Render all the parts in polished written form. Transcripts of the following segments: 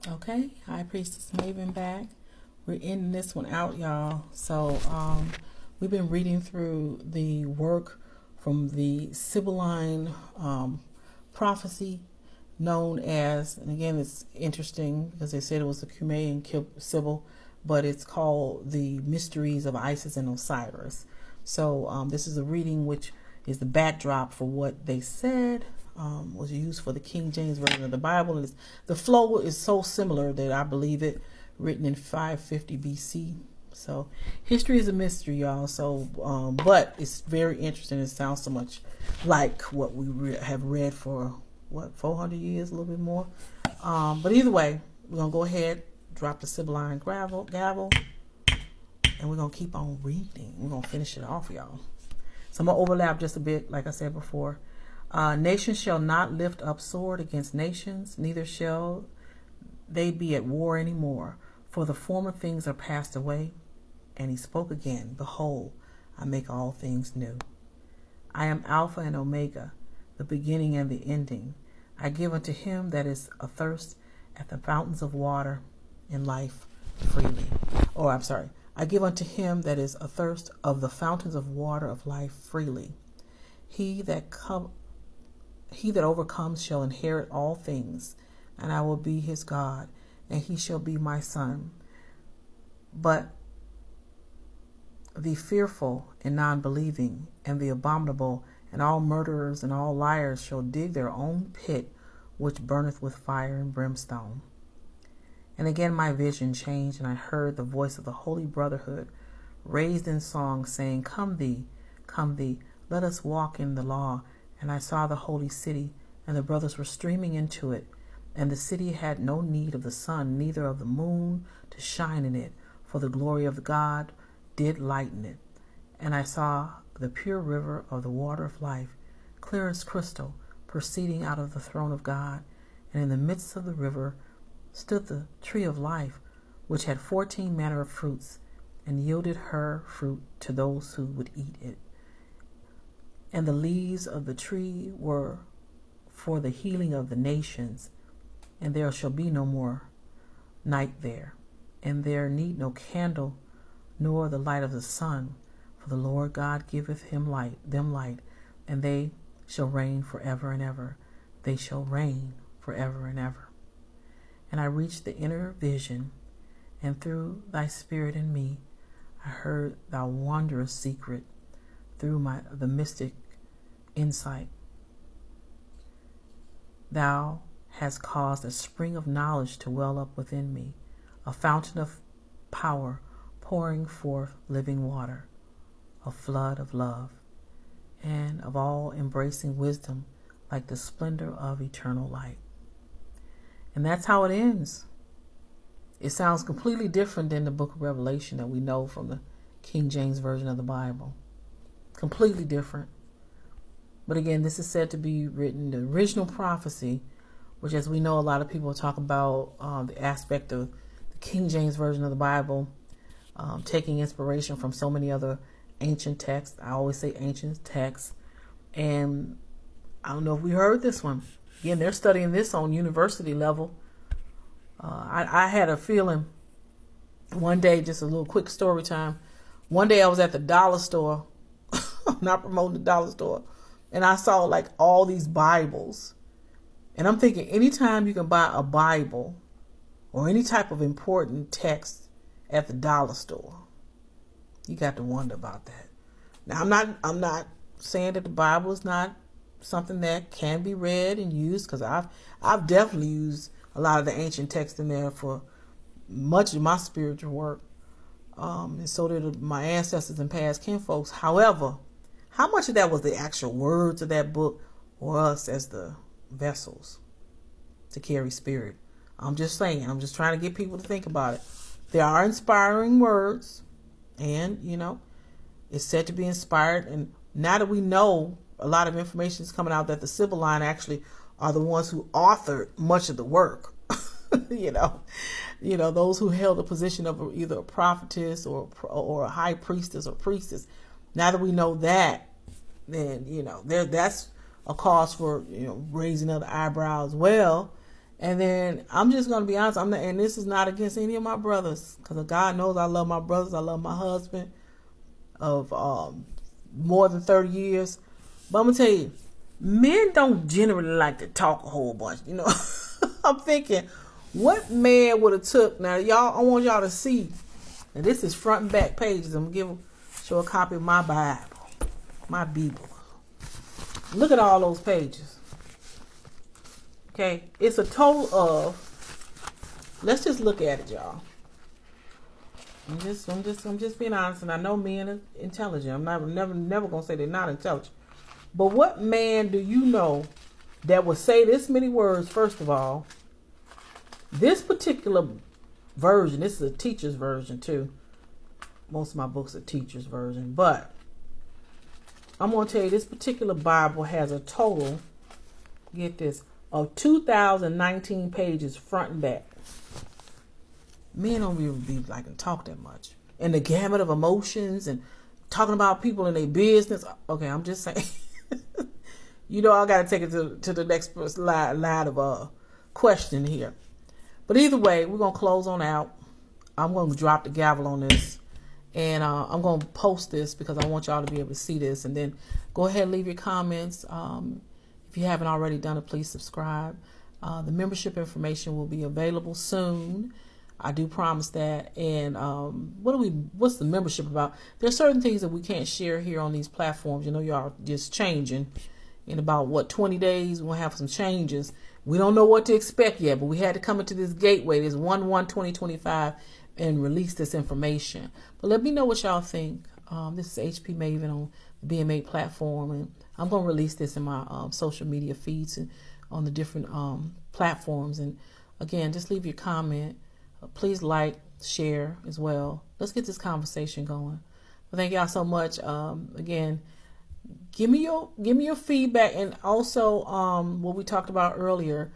Okay, High Priestess Maven back. We're ending this one out, y'all. So we've been reading through the work from the Sibylline Prophecy, known as, and again it's interesting because they said it was the Cumaean Sibyl, but it's called the Mysteries of Isis and Osiris. So this is a reading which is the backdrop for what they said was used for the King James Version of the Bible. And the flow is so similar that I believe it, written in 550 BC. So history is a mystery, y'all. So, but it's very interesting. It sounds so much like what we have read for, 400 years, a little bit more. But either way, we're going to go ahead, drop the Sibylline gavel, and we're going to keep on reading. We're going to finish it off, y'all. So I'm going to overlap just a bit, like I said before. Nations shall not lift up sword against nations, neither shall they be at war any more. For the former things are passed away. And he spoke again, Behold, I make all things new. I am Alpha and Omega, the beginning and the ending. I give unto him that is athirst at the fountains of water in life freely. I give unto him that is athirst of the fountains of water of life freely. He that overcomes shall inherit all things, and I will be his God, and he shall be my son. But the fearful and non-believing, and the abominable, and all murderers and all liars shall dig their own pit, which burneth with fire and brimstone. And again my vision changed, and I heard the voice of the holy brotherhood raised in song, saying, Come thee, let us walk in the law. And I saw the holy city, and the brothers were streaming into it. And the city had no need of the sun, neither of the moon to shine in it, for the glory of God did lighten it. And I saw the pure river of the water of life, clear as crystal, proceeding out of the throne of God. And in the midst of the river stood the tree of life, which had 14 manner of fruits, and yielded her fruit to those who would eat it. And the leaves of the tree were for the healing of the nations, and there shall be no more night there, and there need no candle, nor the light of the sun, for the Lord God giveth them light, and they shall reign forever and ever. They shall reign forever and ever. And I reached the inner vision, and through thy spirit in me, I heard thy wondrous secret through the mystic insight. Thou hast caused a spring of knowledge to well up within me, a fountain of power pouring forth living water, a flood of love, and of all embracing wisdom like the splendor of eternal light. And that's how it ends. It sounds completely different than the book of Revelation that we know from the King James Version of the Bible. Completely different. But again, this is said to be written, the original prophecy, which, as we know, a lot of people talk about the aspect of the King James Version of the Bible, taking inspiration from so many other ancient texts. I always say ancient texts. And I don't know if we heard this one. Again, they're studying this on university level. I had a feeling one day, just a little quick story time. One day I was at the dollar store. I'm not promoting the dollar store. And I saw like all these Bibles. And I'm thinking, anytime you can buy a Bible or any type of important text at the dollar store, you got to wonder about that. Now, I'm not saying that the Bible is not something that can be read and used, because I've definitely used a lot of the ancient text in there for much of my spiritual work. And so did my ancestors and past kinfolks. However, how much of that was the actual words of that book, or us as the vessels to carry spirit? I'm just saying. I'm just trying to get people to think about it. There are inspiring words, and, it's said to be inspired. And now that we know, a lot of information is coming out that the Sibylline actually are the ones who authored much of the work. Those who held a position of either a prophetess or a high priestess or priestess. Now that we know that, then that's a cause for raising other eyebrows. Well, And then I'm just going to be honest. And this is not against any of my brothers, because God knows I love my brothers. I love my husband of more than 30 years. But I'm going to tell you, men don't generally like to talk a whole bunch. You know, I'm thinking, what man would have took? Now, y'all, I want y'all to see. And this is front and back pages. I'm going to show a copy of my Bible, my Bible. Look at all those pages. Okay, it's a total of. Let's just look at it, y'all. I'm just being honest, and I know men are intelligent. I'm never gonna say they're not intelligent. But what man do you know that would say this many words? First of all, this particular version. This is a teacher's version too. Most of my books are teacher's version, but I'm gonna tell you this particular Bible has a total. Get this. Of 2,019 pages front and back. Men don't even be like to talk that much. And the gamut of emotions and talking about people in their business. Okay, I'm just saying. You know, I got to take it to the next line of question here. But either way, we're going to close on out. I'm going to drop the gavel on this. And I'm going to post this because I want y'all to be able to see this. And then go ahead and leave your comments. If you haven't already done it, please subscribe. The membership information will be available soon. I do promise that. And what's the membership about? There's certain things that we can't share here on these platforms. You know, y'all just changing. In about 20 days, we'll have some changes. We don't know what to expect yet, but we had to come into this gateway, this 1/1/2025, and release this information. But let me know what y'all think. This is HP Maven on the BMA platform, and I'm going to release this in my social media feeds and on the different platforms. And again, just leave your comment. Please like, share as well. Let's get this conversation going. Well, thank y'all so much. Again, give me your feedback, and also what we talked about earlier.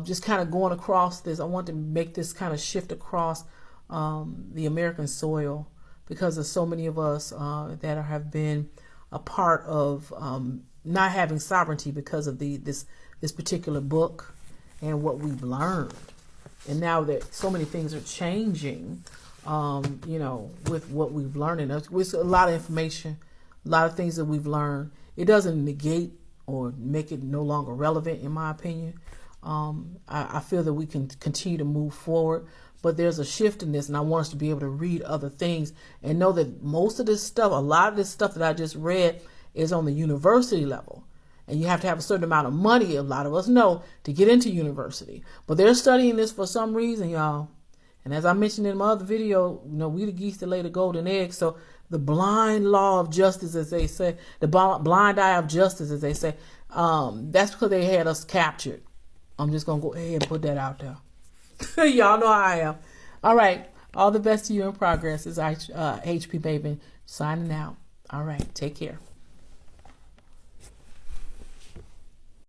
Just kind of going across this. I want to make this kind of shift across the American soil, because there's so many of us that have been a part of not having sovereignty because of this particular book and what we've learned. And now that so many things are changing, you know, with what we've learned, and there's a lot of information, a lot of things that we've learned. It doesn't negate or make it no longer relevant, in my opinion. I feel that we can continue to move forward, but there's a shift in this, and I want us to be able to read other things and know that most of this stuff, a lot of this stuff that I just read, is on the university level. And you have to have a certain amount of money, a lot of us know, to get into university. But they're studying this for some reason, y'all. And as I mentioned in my other video, you know, we the geese that lay the golden egg. So the blind law of justice, as they say, the blind eye of justice, as they say, that's because they had us captured. I'm just going to go ahead and put that out there. Y'all know how I am. All right. All the best to you in progress. It's HP Maven signing out. All right. Take care.